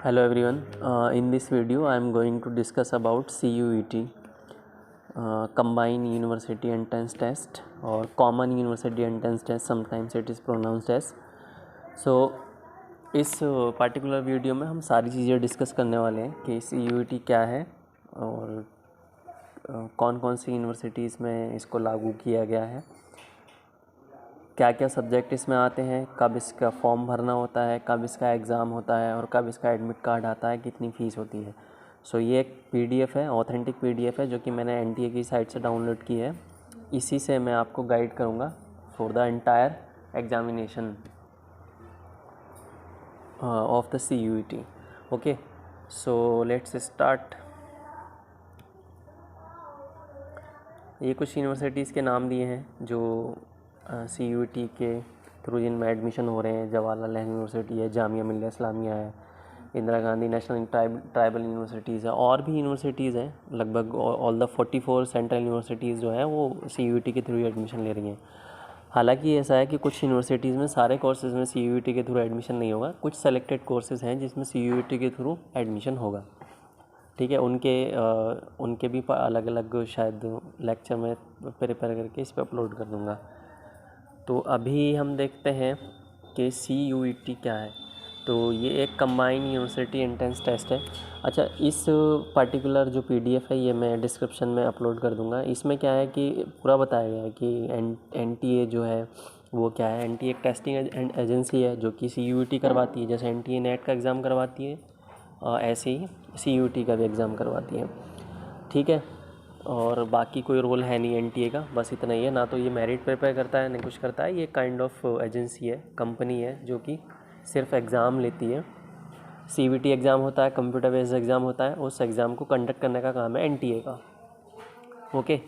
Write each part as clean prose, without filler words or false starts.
Hello everyone. In this video I am going to discuss about CUET, Combined University Entrance Test, or Common University Entrance Test, sometimes it is pronounced as. So इस particular video में हम सारी चीज़ें discuss करने वाले हैं कि CUET क्या है और कौन कौन सी यूनिवर्सिटीज़ में इसको लागू किया गया है, क्या क्या सब्जेक्ट इसमें आते हैं, कब इसका फॉर्म भरना होता है, कब इसका एग्ज़ाम होता है और कब इसका एडमिट कार्ड आता है, कितनी फ़ीस होती है। सो ये एक PDF है, ऑथेंटिक PDF है जो कि मैंने NTA की साइट से डाउनलोड की है। इसी से मैं आपको गाइड करूँगा for the entire examination of the CUET। Okay, so let's start. ये कुछ यूनिवर्सिटीज़ के नाम दिए हैं जो CUET के थ्रू जिनमें एडमिशन हो रहे हैं। जवाहरलाल यूनिवर्सिटी है, जामिया मिल्लिया इस्लामिया है, Indira Gandhi national tribal universities है, और भी यूनिवर्सिटीज़ हैं। लगभग ऑल द 44 सेंट्रल यूनिवर्सिटीज़ जो हैं वो CUET के थ्रू एडमिशन ले रही हैं। हालांकि ऐसा है कि कुछ यूनिवर्सिटीज़ में सारे कोर्सेज़ में CUET के थ्रू एडमिशन नहीं होगा, कुछ सेलेक्टेड कोर्सेज़ हैं जिसमें CUET के थ्रू एडमिशन होगा। ठीक है, उनके भी अलग अलग शायद लेक्चर में प्रिपेयर करके इस पर अपलोड कर दूँगा। तो अभी हम देखते हैं कि CUET क्या है। तो ये एक कंबाइंड यूनिवर्सिटी एंट्रेंस टेस्ट है। अच्छा, इस पर्टिकुलर जो PDF है ये मैं डिस्क्रिप्शन में अपलोड कर दूंगा। इसमें क्या है कि पूरा बताया गया है कि NTA जो है वो क्या है। NTA एक टेस्टिंग एजेंसी है जो कि CUET करवाती है। जैसे NTA नेट का एग्ज़ाम करवाती है ऐसे ही CUET का भी एग्ज़ाम करवाती है। ठीक है, और बाकी कोई रोल है नहीं NTA का, बस इतना ही है। ना तो ये मेरिट प्रिपेयर करता है ना कुछ करता है। ये काइंड ऑफ एजेंसी है, कंपनी है जो कि सिर्फ एग्ज़ाम लेती है। CBT एग्ज़ाम होता है, कंप्यूटर बेस्ड एग्ज़ाम होता है, उस एग्ज़ाम को कंडक्ट करने का काम है NTA का। ओके,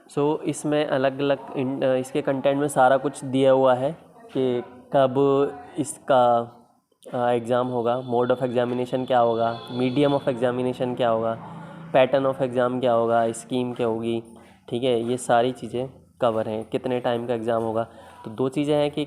सो इसमें अलग अलग इसके कंटेंट में सारा कुछ दिया हुआ है कि कब इसका एग्ज़ाम होगा, मोड ऑफ एग्ज़ामिनेशन क्या होगा, मीडियम ऑफ एग्ज़ामिनेशन क्या होगा, पैटर्न ऑफ एग्ज़ाम क्या होगा, स्कीम क्या होगी। ठीक है, ये सारी चीज़ें कवर हैं। कितने टाइम का एग्ज़ाम होगा, तो दो चीज़ें हैं कि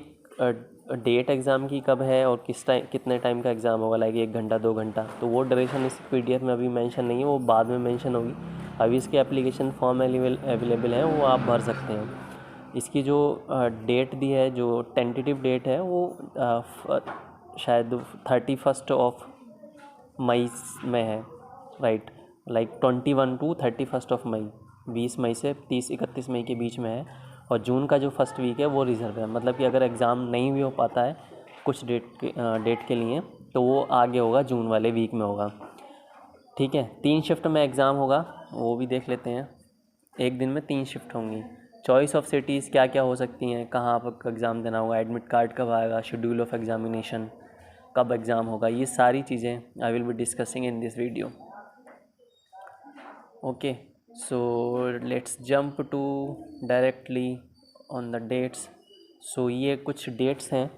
डेट एग्ज़ाम की कब है और कितने टाइम का एग्ज़ाम होगा, लाइक 1 घंटा 2 घंटा। तो वो ड्यूरेशन इस PDF में अभी मेंशन नहीं है, वो बाद में मेंशन होगी। अभी इसके एप्लीकेशन फॉर्म अवेलेबल है, वो आप भर सकते हैं। इसकी जो डेट दी है, जो टेंटेटिव डेट है, वो शायद 31 ऑफ मई में है, राइट। लाइक 21 टू 31 मई, 20 मई से 31 मई के बीच में है। और जून का जो फर्स्ट वीक है वो रिजर्व है। मतलब कि अगर एग्ज़ाम नहीं भी हो पाता है कुछ डेट के लिए, तो वो आगे होगा, जून वाले वीक में होगा। ठीक है, 3 शिफ्ट में एग्ज़ाम होगा, वो भी देख लेते हैं। एक दिन में 3 शिफ्ट होंगी। चॉइस ऑफ सिटीज़ क्या क्या हो सकती हैं, कहाँ आपको एग्ज़ाम देना होगा, एडमिट कार्ड कब आएगा, शेड्यूल ऑफ एग्ज़ामिनेशन, कब एग्ज़ाम होगा, ये सारी चीज़ें I will be discussing in this video. Okay, so let's jump to directly on the dates. So ये कुछ डेट्स हैं।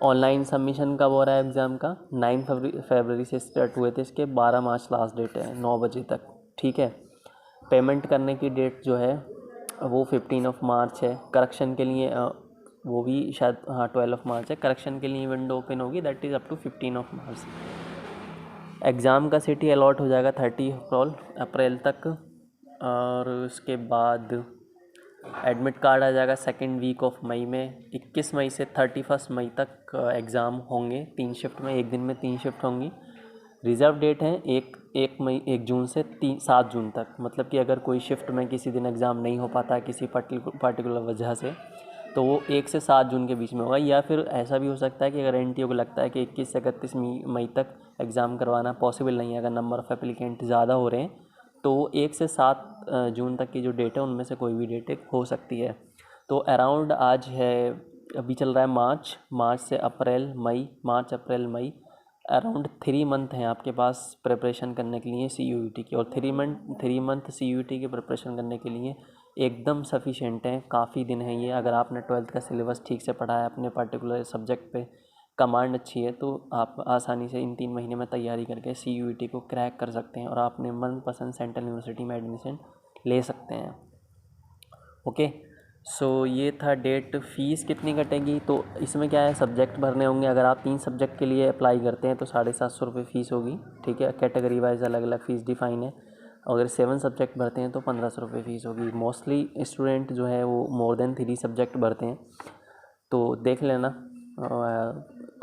ऑनलाइन सबमिशन कब हो रहा है एग्ज़ाम का, 9 फरवरी से स्टार्ट हुए थे इसके, 12 मार्च लास्ट डेट है, 9 बजे तक। ठीक है, पेमेंट करने की डेट जो है वो 15 मार्च है। करेक्शन के लिए वो भी शायद 12 मार्च है। करेक्शन के लिए विंडो ओपन होगी, that is up to 15 March. Exam का सिटी अलॉट हो जाएगा 30 अप्रैल तक। और उसके बाद एडमिट कार्ड आ जाएगा सेकेंड वीक ऑफ मई में। 21 मई से 31 मई तक एग्ज़ाम होंगे, 3 शिफ्ट में, एक दिन में 3 शिफ्ट होंगी। रिज़र्व डेट है 1 जून से 7 जून तक। मतलब कि अगर कोई शिफ्ट में किसी दिन एग्ज़ाम नहीं हो पाता है किसी पर्टिकुलर वजह से, तो वो 1 से 7 जून के बीच में होगा। या फिर ऐसा भी हो सकता है कि अगर NTA को लगता है कि 21 से 31 मई तक एग्ज़ाम करवाना पॉसिबल नहीं है, अगर नंबर ऑफ़ एप्लीकेंट ज़्यादा हो रहे हैं, तो 1 से 7 जून तक की जो डेट है उनमें से कोई भी डेट एक हो सकती है। तो अराउंड आज है, अभी चल रहा है मार्च से अप्रैल मई, मार्च अप्रैल मई, अराउंड 3 मंथ हैं आपके पास प्रिपरेशन करने के लिए CUET की। और 3 मंथ CUET की प्रिपरेशन करने के लिए एकदम सफिशेंट हैं, काफ़ी दिन हैं ये। अगर आपने 12th का सिलेबस ठीक से पढ़ा है, अपने पर्टिकुलर सब्जेक्ट पे कमांड अच्छी है, तो आप आसानी से इन 3 महीने में तैयारी करके CUET को क्रैक कर सकते हैं और आप अपने मनपसंद सेंट्रल यूनिवर्सिटी में एडमिशन ले सकते हैं। ओके, ये था डेट। फ़ीस कितनी कटेगी, तो इसमें क्या है, सब्जेक्ट भरने होंगे। अगर आप 3 सब्जेक्ट के लिए अप्लाई करते हैं तो 750 रुपये फ़ीस होगी, ठीक है। कैटेगरी वाइज अलग अलग फ़ीस डिफ़ाइन है। अगर 7 सब्जेक्ट भरते हैं तो 1500 रुपये फ़ीस होगी। मोस्टली स्टूडेंट जो है वो मोर देन 3 सब्जेक्ट भरते हैं, तो देख लेना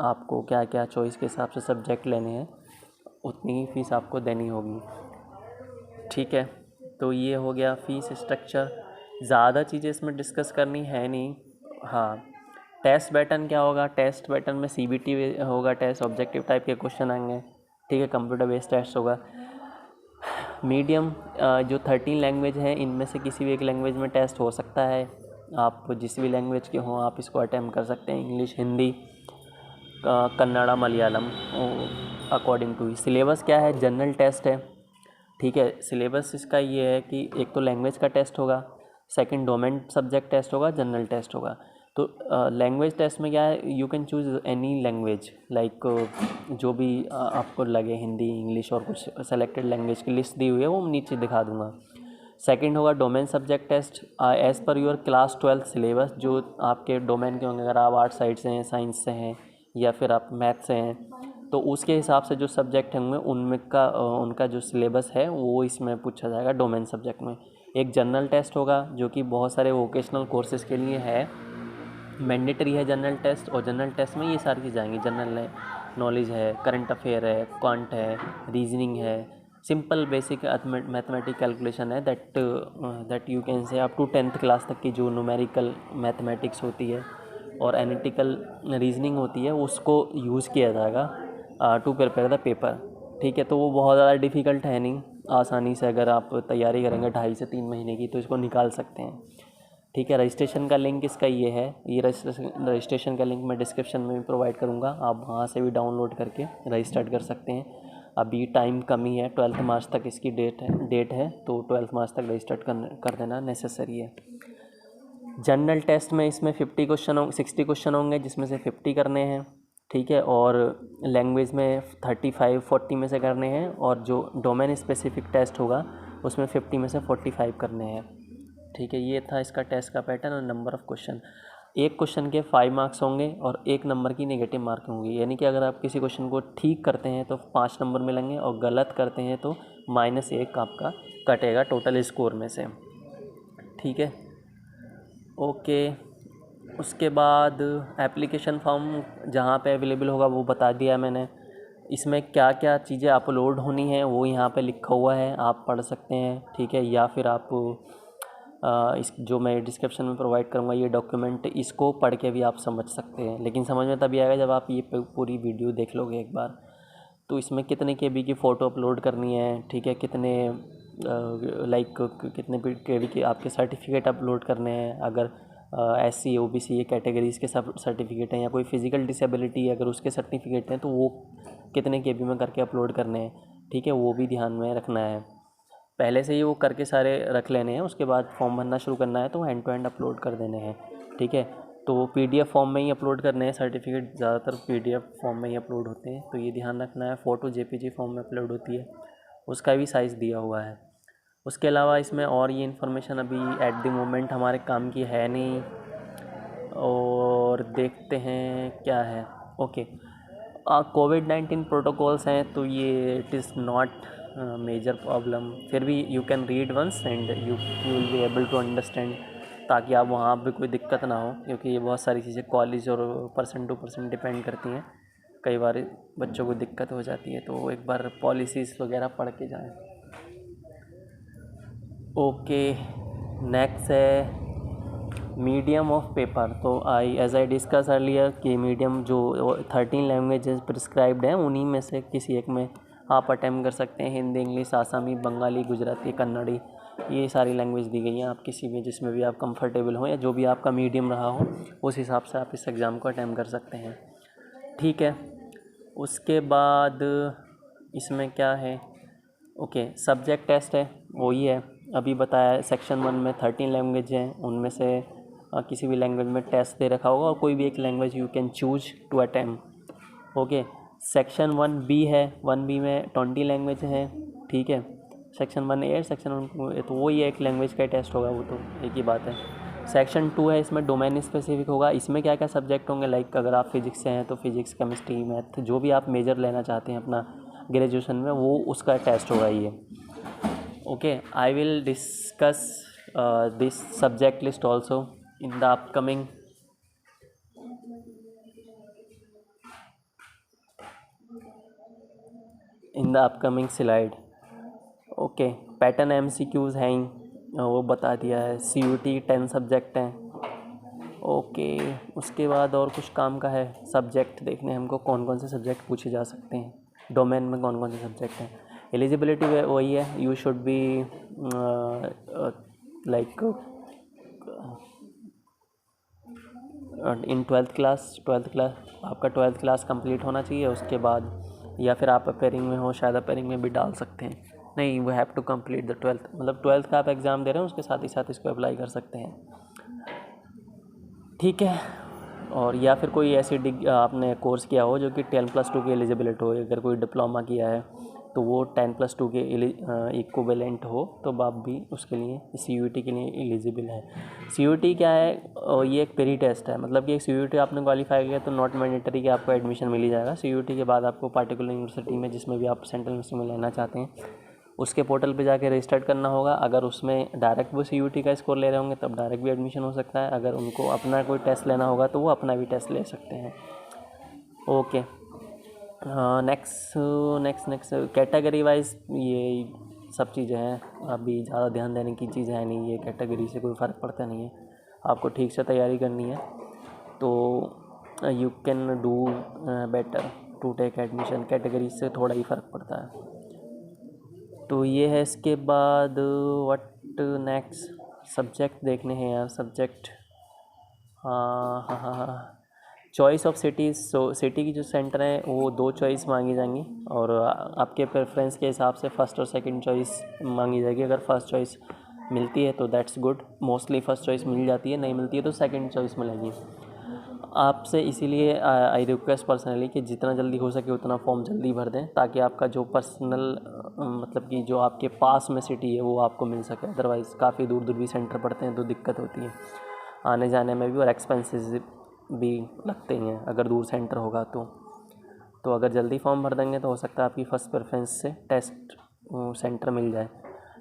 आपको क्या क्या चॉइस के हिसाब से सब्जेक्ट लेने हैं, उतनी ही फ़ीस आपको देनी होगी, ठीक है। तो ये हो गया फ़ीस स्ट्रक्चर। ज़्यादा चीज़ें इसमें डिस्कस करनी है नहीं। हाँ, टेस्ट पैटर्न क्या होगा, टेस्ट पैटर्न में CBT होगा, टेस्ट ऑब्जेक्टिव टाइप के क्वेश्चन आएंगे, ठीक है। कंप्यूटर बेस्ड टेस्ट होगा। मीडियम जो 13 लैंग्वेज हैं इनमें से किसी भी एक लैंग्वेज में टेस्ट हो सकता है। आप जिस भी लैंग्वेज के हों आप इसको अटैम्प्ट कर सकते हैं, English, Hindi, Kannada, Malayalam, according to. Syllabus क्या है, जनरल टेस्ट है, ठीक है। सिलेबस इसका ये है कि एक तो लैंग्वेज का टेस्ट होगा, सेकंड डोमेन सब्जेक्ट टेस्ट होगा, जनरल टेस्ट होगा। तो लैंग्वेज टेस्ट में क्या है, you can choose any language, like जो भी आपको लगे, हिंदी, इंग्लिश और कुछ सेलेक्टेड लैंग्वेज की लिस्ट दी हुई है, वो नीचे दिखा दूंगा। सेकंड होगा domain subject test as per your class 12 syllabus, जो आपके डोमेन के होंगे। अगर आप आर्ट साइड से हैं, साइंस से हैं, या फिर आप मैथ से हैं, तो उसके हिसाब से जो सब्जेक्ट होंगे उनमें का उनका जो सिलेबस है वो इसमें पूछा जाएगा डोमेन सब्जेक्ट में। एक जनरल टेस्ट होगा जो कि बहुत सारे वोकेशनल कोर्सेज़ के लिए है, मैंडेटरी है जनरल टेस्ट। और जनरल टेस्ट में ये सारी चीज़ें आएंगी, जनरल नॉलेज है, करंट अफेयर है, क्वांट है, रीजनिंग है, सिंपल बेसिक मैथमेटिक कैलकुलेशन है, that you can say up to 10th class तक की जो न्यूमेरिकल मैथमेटिक्स होती है और एनालिटिकल रीजनिंग होती है, उसको यूज़ किया जाएगा टू प्रिपेयर द पेपर, ठीक है। तो वो बहुत ज़्यादा डिफ़िकल्ट है नहीं, आसानी से अगर आप तैयारी करेंगे 2.5 से 3 महीने की तो इसको निकाल सकते हैं, ठीक है। रजिस्ट्रेशन का लिंक इसका ये है, ये रजिस्ट्रेशन का लिंक मैं डिस्क्रिप्शन में भी प्रोवाइड करूँगा, आप वहाँ से भी डाउनलोड करके रजिस्टर्ड कर सकते हैं। अभी टाइम कम ही है, 12 मार्च तक इसकी डेट है, तो 12 मार्च तक रजिस्टर्ड कर देना नेसेसरी है। जनरल टेस्ट में इसमें 60 क्वेश्चन होंगे, जिसमें से 50 करने हैं, ठीक है। और लैंग्वेज में 35-40 में से करने हैं, और जो डोमेन स्पेसिफिक टेस्ट होगा उसमें 50 में से 45 करने हैं, ठीक है। ये था इसका टेस्ट का पैटर्न और नंबर ऑफ़ क्वेश्चन। एक क्वेश्चन के 5 मार्क्स होंगे और 1 नंबर की नेगेटिव मार्किंग होगी, यानी कि अगर आप किसी क्वेश्चन को ठीक करते हैं तो 5 नंबर मिलेंगे और गलत करते हैं तो -1 आपका कटेगा टोटल स्कोर में से, ठीक है। ओके, उसके बाद एप्लीकेशन फॉर्म जहाँ पे अवेलेबल होगा वो बता दिया मैंने। इसमें क्या क्या चीज़ें अपलोड होनी है वो यहाँ पे लिखा हुआ है, आप पढ़ सकते हैं, ठीक है। या फिर आप इस जो मैं डिस्क्रिप्शन में प्रोवाइड करूँगा ये डॉक्यूमेंट, इसको पढ़ के भी आप समझ सकते हैं, लेकिन समझ में तभी आएगा जब आप ये पूरी वीडियो देख लोगे एक बार। तो इसमें कितने KB की फ़ोटो अपलोड करनी है, ठीक है, कितने कितने KB के आपके सर्टिफिकेट अपलोड करने हैं, अगर SC OBC ये कैटेगरीज़ के सब सर्टिफिकेट हैं, या कोई फिज़िकल डिसेबिलिटी अगर उसके सर्टिफिकेट हैं तो वो कितने KB में करके अपलोड करने हैं, ठीक है, वो भी ध्यान में रखना है। पहले से ही वो करके सारे रख लेने हैं, उसके बाद फॉर्म भरना शुरू करना है तो हैंड टू हैंड अपलोड कर देने हैं, ठीक है। तो PDF फॉर्म में ही अपलोड करने हैं, सर्टिफिकेट ज़्यादातर PDF फॉर्म में ही अपलोड होते हैं, तो ये ध्यान रखना है। फ़ोटो JPG फॉर्म में अपलोड होती है, उसका भी साइज़ दिया हुआ है। उसके अलावा इसमें और ये इन्फॉर्मेशन अभी एट द मोमेंट हमारे काम की है नहीं, और देखते हैं क्या है। ओके, COVID-19 प्रोटोकॉल्स हैं तो ये it is not major problem, फिर भी you can read once and you will be able to understand, ताकि आप वहाँ पे कोई दिक्कत ना हो, क्योंकि ये बहुत सारी चीज़ें कॉलेज और पर्सन टू पर्सन डिपेंड करती हैं। कई बार बच्चों को दिक्कत हो जाती है, तो एक बार पॉलिसीज़ वगैरह पढ़ के जाएं। ओके, नेक्स्ट है मीडियम ऑफ पेपर। तो एज आई डिस्कस अर्लियर कि मीडियम जो 13 लैंग्वेजेस प्रिस्क्राइब्ड हैं उन्हीं में से किसी एक में आप अटैम्प्ट कर सकते हैं। हिंदी, इंग्लिश, आसामी, बंगाली, गुजराती, कन्नड़ी, ये सारी लैंग्वेज दी गई हैं। आप किसी में जिसमें भी आप कंफर्टेबल हो, या जो भी आपका मीडियम रहा हो उस हिसाब से आप इस एग्ज़ाम को अटैम्प्ट कर सकते हैं, ठीक है। उसके बाद इसमें क्या है, ओके, सब्जेक्ट टेस्ट है, वही है अभी बताया। सेक्शन 1 में 13 लैंग्वेज हैं, उनमें से किसी भी लैंग्वेज में टेस्ट दे रखा होगा और कोई भी एक language you can choose to attempt, okay. Section 1B है, 1B में 20 लैंग्वेज हैं, ठीक है। सेक्शन 1A, सेक्शन 1 तो वही एक लैंग्वेज का टेस्ट होगा, वो तो एक ही बात है। सेक्शन 2 है, इसमें डोमेन स्पेसिफिक होगा। इसमें क्या क्या सब्जेक्ट होंगे, लाइक अगर आप फिजिक्स से हैं तो फिजिक्स, केमिस्ट्री, मैथ, जो भी आप मेजर लेना चाहते हैं अपना ग्रेजुएशन में, वो उसका टेस्ट होगा ये। Okay, I will discuss this subject list also in the upcoming slide. Okay, pattern MCQs हैं ही, वो बता दिया है। CUT 10 सब्जेक्ट हैं। ओके, उसके बाद और कुछ काम का है, सब्जेक्ट देखने हमको कौन कौन से सब्जेक्ट पूछे जा सकते हैं, डोमेन में कौन कौन से सब्जेक्ट हैं। एलिजिबिलिटी वही है, you should be like in 12th class आपका 12th क्लास कंप्लीट होना चाहिए। उसके बाद या फिर आप अपेयरिंग में हो, शायद अपेयरिंग में भी डाल सकते हैं। नहीं, we have to complete the 12th, मतलब 12th का आप एग्ज़ाम दे रहे हैं उसके साथ ही साथ इसको अप्लाई कर सकते हैं, ठीक है। और या फिर कोई ऐसी आपने कोर्स किया हो जो कि 10+2 की एलिजिबिलिटी हो, अगर कोई डिप्लोमा किया है तो वो 10+2 के इक्विवेलेंट हो, तो आप भी उसके लिए CUT के लिए एलिजिबल है। CUT क्या है, ये एक प्री टेस्ट है, मतलब कि एक CUT आपने क्वालिफाई किया तो नॉट मैंडेटरी कि आपको एडमिशन मिल ही जाएगा। CUT के बाद आपको पार्टिकुलर यूनिवर्सिटी में, जिसमें भी आप सेंट्रल यूनिवर्सिटी में लेना चाहते हैं, उसके पोर्टल पे जाके रजिस्टर्ड करना होगा। अगर उसमें डायरेक्ट वो CUT का स्कोर ले रहे होंगे तब डायरेक्ट भी एडमिशन हो सकता है। अगर उनको अपना कोई टेस्ट लेना होगा तो वो अपना भी टेस्ट ले सकते हैं। ओके, नेक्स्ट कैटेगरी वाइज ये सब चीज़ें हैं, अभी ज़्यादा ध्यान देने की चीज़ है नहीं, ये कैटेगरी से कोई फ़र्क पड़ता नहीं है। आपको ठीक से तैयारी करनी है तो you can do better to take admission. Category से थोड़ा ही फ़र्क पड़ता है। तो ये है। इसके बाद व्हाट नेक्स्ट सब्जेक्ट देखने हैं यार, सब्जेक्ट। हाँ, choice of cities. So city की जो सेंटर है वो 2 चॉइस मांगी जाएंगी और आपके प्रेफरेंस के हिसाब से फर्स्ट और सेकंड चॉइस मांगी जाएगी। अगर फर्स्ट चॉइस मिलती है तो that's good, mostly first choice मिल जाती है, नहीं मिलती है तो सेकंड चॉइस मिलेगी आपसे। इसीलिए आई रिक्वेस्ट पर्सनली कि जितना जल्दी हो सके उतना फॉर्म जल्दी भर दें, ताकि आपका जो पर्सनल मतलब कि जो आपके पास में सिटी है वो आपको मिल सके। अदरवाइज़ काफ़ी दूर दूर भी सेंटर पड़ते हैं तो दिक्कत होती है आने जाने में भी, और एक्सपेंसेस भी लगते ही हैं अगर दूर सेंटर होगा तो अगर जल्दी फॉर्म भर देंगे तो हो सकता है आपकी फ़र्स्ट प्रेफरेंस से टेस्ट सेंटर मिल जाए।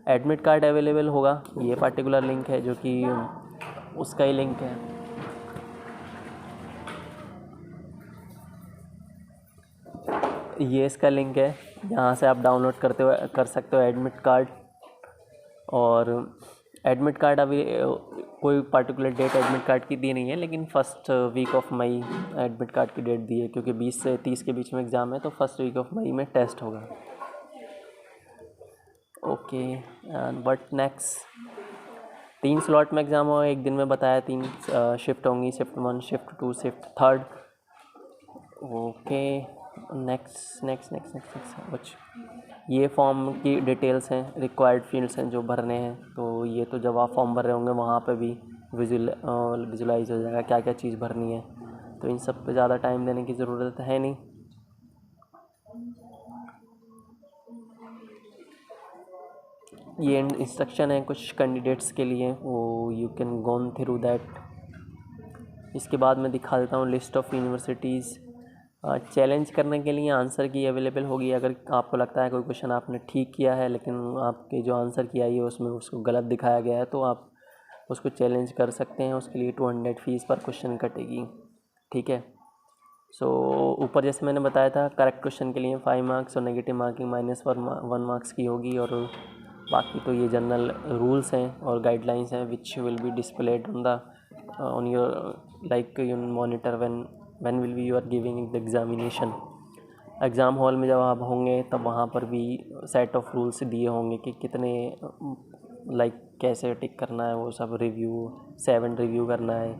एडमिट कार्ड अवेलेबल होगा, ये पार्टिकुलर लिंक है जो कि उसका ही लिंक है। ये इसका लिंक है, यहाँ से आप डाउनलोड कर सकते हो एडमिट कार्ड। और एडमिट कार्ड अभी कोई पार्टिकुलर डेट एडमिट कार्ड की दी नहीं है, लेकिन first week of May admit card की डेट दी है, क्योंकि 20 से 30 के बीच में एग्ज़ाम है तो फर्स्ट वीक ऑफ मई में टेस्ट होगा। Okay, and but next 3 slot में एग्ज़ाम होगा, एक दिन में बताया 3 शिफ्ट होंगी, shift 1, shift 2, shift 3। Okay, next कुछ ये फॉर्म की डिटेल्स हैं, रिक्वायर्ड फील्ड्स हैं जो भरने हैं। तो ये तो जब आप फॉर्म भर रहे होंगे वहाँ पे भी विजुलाइज हो जाएगा क्या क्या चीज़ भरनी है, तो इन सब पे ज़्यादा टाइम देने की ज़रूरत है नहीं। ये इंस्ट्रक्शन है कुछ कैंडिडेट्स के लिए, वो you can gone through that. इसके बाद मैं दिखा देता हूँ लिस्ट ऑफ यूनिवर्सिटीज़। चैलेंज करने के लिए आंसर की अवेलेबल होगी। अगर आपको लगता है कोई क्वेश्चन आपने ठीक किया है लेकिन आपके जो आंसर किया है उसमें उसको गलत दिखाया गया है तो आप उसको चैलेंज कर सकते हैं। उसके लिए 200 फीस पर क्वेश्चन कटेगी, ठीक है। सो ऊपर जैसे मैंने बताया था, करेक्ट क्वेश्चन के लिए 5 मार्क्स और नेगेटिव मार्किंग -1 मार्क्स की होगी। और बाकी तो ये जनरल रूल्स हैं और गाइडलाइंस हैं which will be displayed on your like you monitor when will be you are giving the examination. Exam hall में जब आप होंगे तब वहाँ पर भी सेट ऑफ रूल्स दिए होंगे कि कितने लाइक कैसे टिक करना है, वो सब रिव्यू 7 रिव्यू करना है,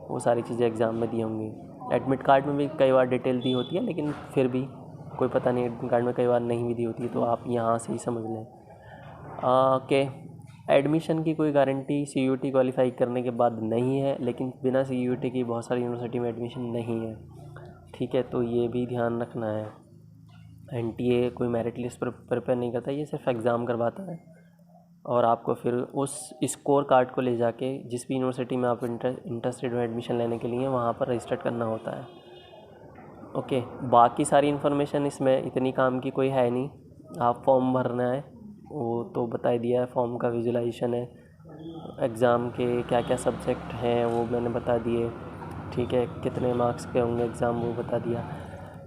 वो सारी चीज़ें एग्ज़ाम में दी होंगी। एडमिट कार्ड में भी कई बार डिटेल दी होती है, लेकिन फिर भी कोई पता नहीं, एडमिट कार्ड में कई बार नहीं भी दी होती है, तो आप यहाँ से ही समझ लें। ओके, एडमिशन की कोई गारंटी CUT क्वालिफाई करने के बाद नहीं है, लेकिन बिना CUT की बहुत सारी यूनिवर्सिटी में एडमिशन नहीं है, ठीक है। तो ये भी ध्यान रखना है। NTA कोई मेरिट लिस्ट प्रिपेयर नहीं करता, ये सिर्फ एग्ज़ाम करवाता है। और आपको फिर उस स्कोर कार्ड को ले जाके जिस भी यूनिवर्सिटी में आप इंटरेस्टेड हो एडमिशन लेने के लिए वहाँ पर रजिस्टर करना होता है। ओके, बाकी सारी इन्फॉर्मेशन इसमें इतनी काम की कोई है नहीं। आप फॉर्म भरना है, वो तो बता ही दिया है, फॉर्म का विजुलाइजेशन है, एग्ज़ाम के क्या क्या सब्जेक्ट हैं वो मैंने बता दिए, ठीक है, कितने मार्क्स के होंगे एग्ज़ाम वो बता दिया।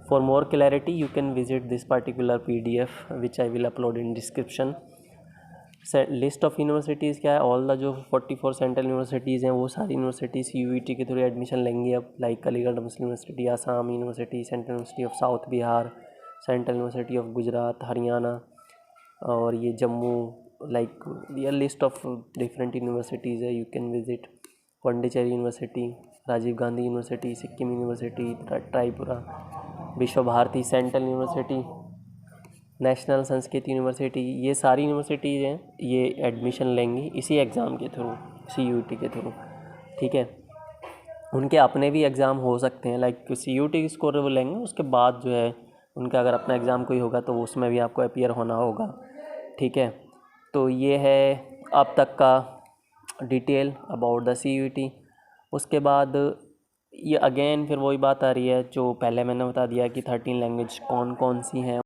For more clarity you can visit this particular PDF which I will upload in description. List of universities क्या है, ऑल द जो 44 सेंट्रल यूनिवर्सिटीज़ हैं वो सारी यूनिवर्सिटीज़ CUET के थ्रू एडमिशन लेंगी अब, like Aligarh Muslim university, Assam university, central university of south Bihar, central university of Gujarat, Haryana, और ये जम्मू, लाइक ये लिस्ट ऑफ डिफरेंट यूनिवर्सिटीज़ है। You can visit Pondicherry university, Rajiv Gandhi university, Sikkim university, Tripura, Vishwa Bharati, central university, national Sanskrit university, ये सारी यूनिवर्सिटीज़ हैं, ये एडमिशन लेंगी इसी एग्ज़ाम के थ्रू, CUET के थ्रू, ठीक है। उनके अपने भी एग्ज़ाम हो सकते हैं, लाइक CUET स्कोर वो लेंगे, उसके बाद जो है उनका अगर अपना एग्ज़ाम कोई होगा तो उसमें भी आपको अपीयर होना होगा, ठीक है। तो ये है अब तक का डिटेल अबाउट द CUET। उसके बाद ये अगेन फिर वही बात आ रही है जो पहले मैंने बता दिया कि 13 लैंग्वेज कौन कौन सी हैं।